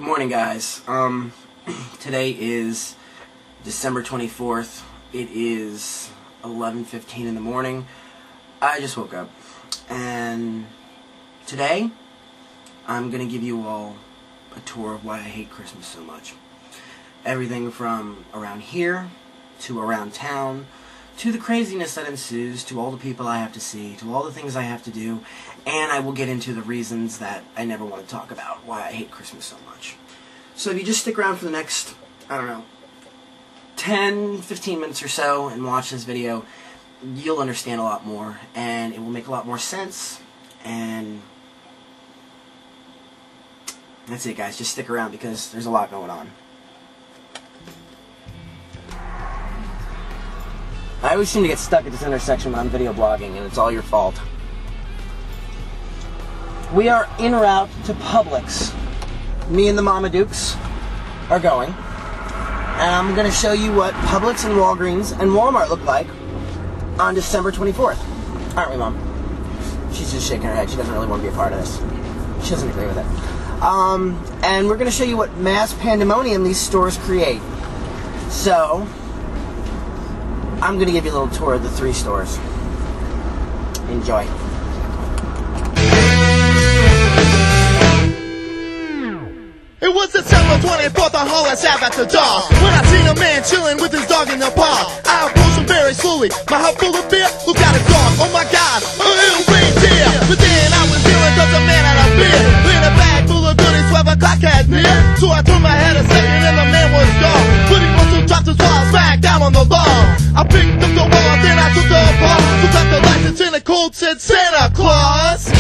Good morning, guys. Today is December 24th. It is 11:15 in the morning. I just woke up, and today I'm gonna give you all a tour of why I hate Christmas so much. Everything from around here to around town, to the craziness that ensues, to all the people I have to see, to all the things I have to do, and I will get into the reasons that I never want to talk about, why I hate Christmas so much. So if you just stick around for the next, I don't know, 10-15 minutes or so and watch this video, you'll understand a lot more, and it will make a lot more sense, and that's it, guys. Just stick around because there's a lot going on. I always seem to get stuck at this intersection when I'm video blogging, and it's all your fault. We are en route to Publix. Me and the Mama Dukes are going. And I'm going to show you what Publix and Walgreens and Walmart look like on December 24th. Aren't we, Mom? She's just shaking her head. She doesn't really want to be a part of this. She doesn't agree with it. And we're going to show you what mass pandemonium these stores create. So I'm going to give you a little tour of the three stores. Enjoy. It was December 24th on Hollis Ave at the dark, when I seen a man chilling with his dog in the park. I approached him very slowly, my heart full of fear. Look at his dog, oh my God, a little reindeer. But then I was hearing cause the man had a beer in a bag full of goodies, 12 o'clock had near. So I turned my head a second and the man was gone, but he must have dropped his wallet back down on the lawn. I picked up the wallet, then I took the apart, took out the license and the code said Santa Claus.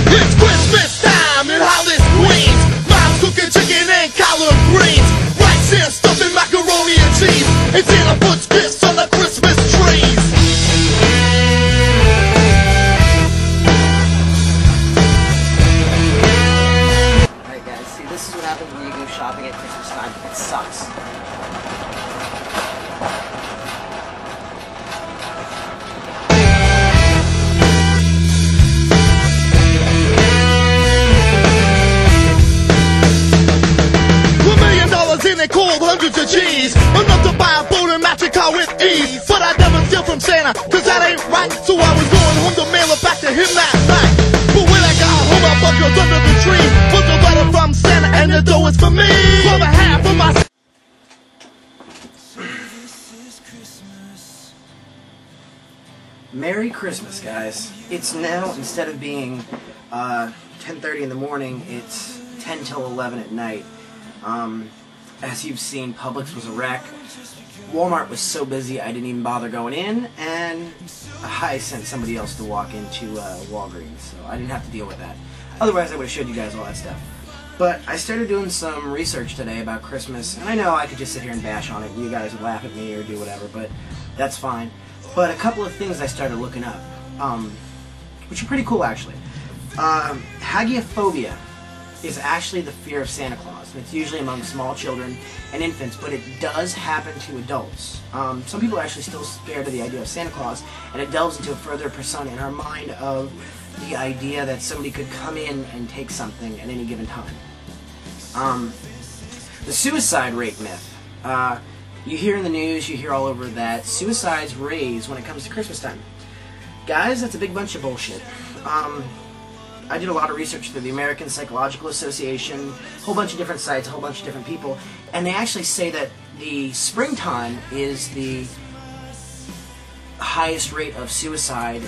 It's Christmas time in Hollis, Queens. Mom's cooking chicken and collard greens, rice and stuffing macaroni and cheese, and Santa puts gifts on the Christmas trees. Alright, guys, see, this is what happens when you go shopping at Christmas time. It sucks. And they called hundreds of G's, enough to buy a boat and match a car with ease. But I never steal from Santa, cause that ain't right. So I was going home to mail it back to him that night. But when I got home, I buckled under the tree, was a letter from Santa and the dough is for me. For the half of my Merry Christmas, guys. It's now, instead of being 10:30 in the morning, it's 10 till 11 at night. As you've seen, Publix was a wreck. Walmart was so busy I didn't even bother going in, and I sent somebody else to walk into Walgreens, so I didn't have to deal with that. Otherwise, I would have showed you guys all that stuff. But I started doing some research today about Christmas, and I know I could just sit here and bash on it, and you guys would laugh at me or do whatever, but that's fine. But a couple of things I started looking up, which are pretty cool, actually. Hagiophobia is actually the fear of Santa Claus, and it's usually among small children and infants, but it does happen to adults. Some people are actually still scared of the idea of Santa Claus, and it delves into a further persona in our mind of the idea that somebody could come in and take something at any given time. The suicide rate myth. You hear in the news, you hear all over that suicides raise when it comes to Christmas time. Guys, that's a big bunch of bullshit. I did a lot of research through the American Psychological Association, a whole bunch of different sites, a whole bunch of different people, and they actually say that the springtime is the highest rate of suicide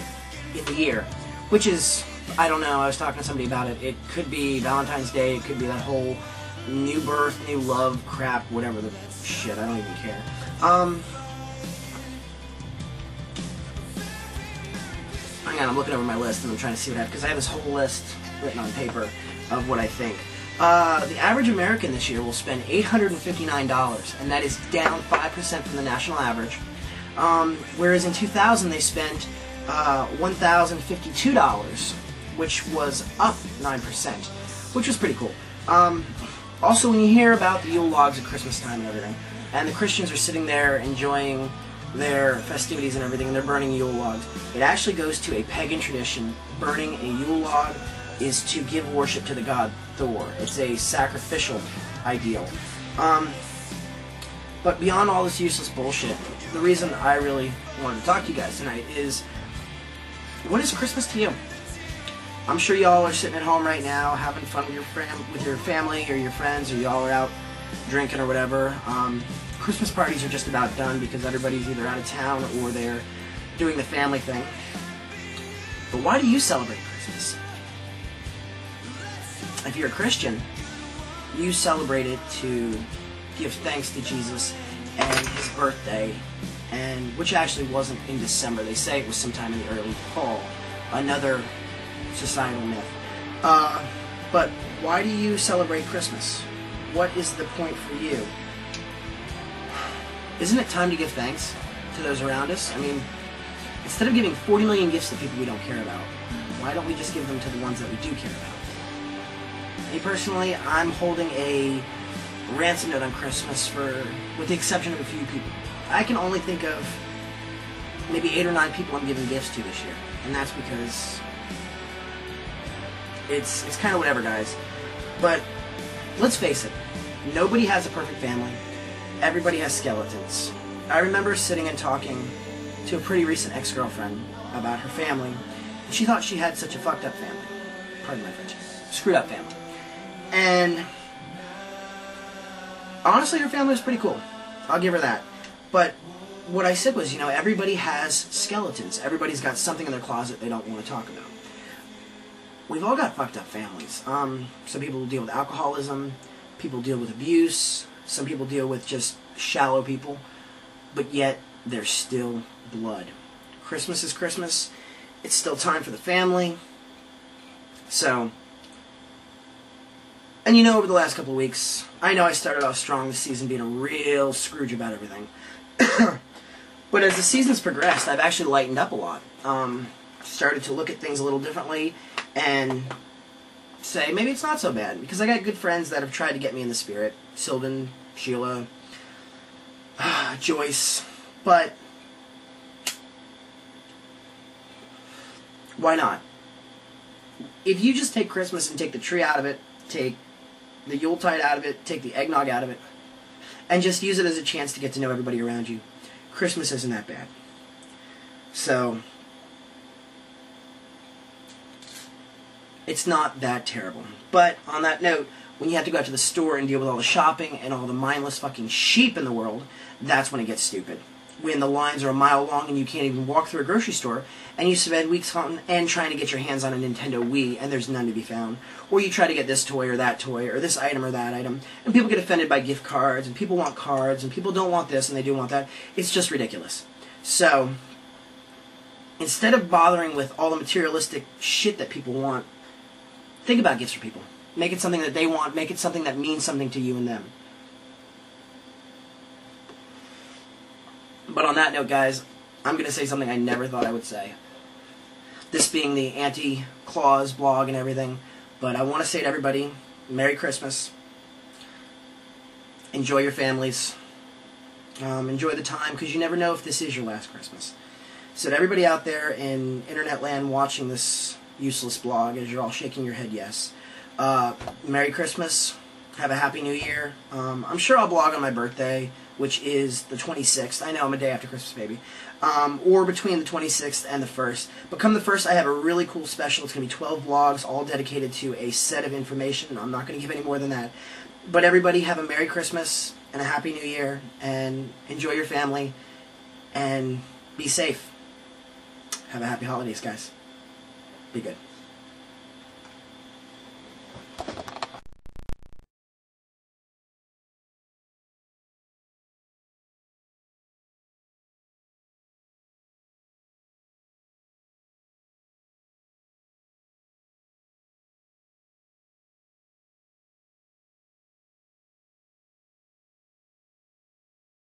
in the year, which is, I don't know, I was talking to somebody about it. It could be Valentine's Day, it could be that whole new birth, new love crap, whatever the shit, I don't even care. Hang on, I'm looking over my list and I'm trying to see what I have, because I have this whole list written on paper of what I think. The average American this year will spend $859, and that is down 5% from the national average. Whereas in 2000 they spent $1,052, which was up 9%, which was pretty cool. Also, when you hear about the Yule logs at Christmas time and everything, and the Christians are sitting there enjoying their festivities and everything, and they're burning Yule logs. It actually goes to a pagan tradition. Burning a Yule log is to give worship to the god Thor. It's a sacrificial ideal. But beyond all this useless bullshit, the reason I really wanted to talk to you guys tonight is, what is Christmas to you? I'm sure y'all are sitting at home right now having fun with your family or your friends, or y'all are out drinking or whatever. Christmas parties are just about done because everybody's either out of town or they're doing the family thing. But why do you celebrate Christmas? If you're a Christian, you celebrate it to give thanks to Jesus and his birthday, and which actually wasn't in December. They say it was sometime in the early fall. Another societal myth. But why do you celebrate Christmas? What is the point for you? Isn't it time to give thanks to those around us? I mean, instead of giving 40 million gifts to people we don't care about, why don't we just give them to the ones that we do care about? Me personally, I'm holding a ransom note on Christmas with the exception of a few people. I can only think of maybe 8 or 9 people I'm giving gifts to this year, and that's because it's kind of whatever, guys. But let's face it, nobody has a perfect family. Everybody has skeletons. I remember sitting and talking to a pretty recent ex-girlfriend about her family, and she thought she had such a fucked up family. Pardon my French. Screwed up family. And honestly, her family was pretty cool. I'll give her that. But what I said was, everybody has skeletons. Everybody's got something in their closet they don't want to talk about. We've all got fucked up families. Some people deal with alcoholism. People deal with abuse. Some people deal with just shallow people. But yet, there's still blood. Christmas is Christmas. It's still time for the family. So, and over the last couple of weeks, I know I started off strong this season being a real Scrooge about everything. But as the season's progressed, I've actually lightened up a lot. Started to look at things a little differently and say, maybe it's not so bad. Because I got good friends that have tried to get me in the spirit. Sylvan, Sheila, Joyce. But why not? If you just take Christmas and take the tree out of it, take the Yuletide out of it, take the eggnog out of it, and just use it as a chance to get to know everybody around you, Christmas isn't that bad. So, it's not that terrible. But on that note, when you have to go out to the store and deal with all the shopping and all the mindless fucking sheep in the world, that's when it gets stupid. When the lines are a mile long and you can't even walk through a grocery store, and you spend weeks hunting and trying to get your hands on a Nintendo Wii, and there's none to be found. Or you try to get this toy or that toy, or this item or that item, and people get offended by gift cards, and people want cards, and people don't want this and they do want that. It's just ridiculous. So, instead of bothering with all the materialistic shit that people want, think about gifts for people. Make it something that they want. Make it something that means something to you and them. But on that note, guys, I'm going to say something I never thought I would say. This being the Anti-CLaus Blog and everything. But I want to say to everybody, Merry Christmas. Enjoy your families. Enjoy the time, because you never know if this is your last Christmas. So to everybody out there in internet land watching this useless blog, as you're all shaking your head yes, Merry Christmas. Have a Happy New Year. I'm sure I'll blog on my birthday, which is the 26th. I know I'm a day after Christmas, baby. Or between the 26th and the 1st. But come the 1st, I have a really cool special. It's going to be 12 vlogs, all dedicated to a set of information. I'm not going to give any more than that. But everybody have a Merry Christmas and a Happy New Year, and enjoy your family, and be safe. Have a happy holidays, guys. Be good.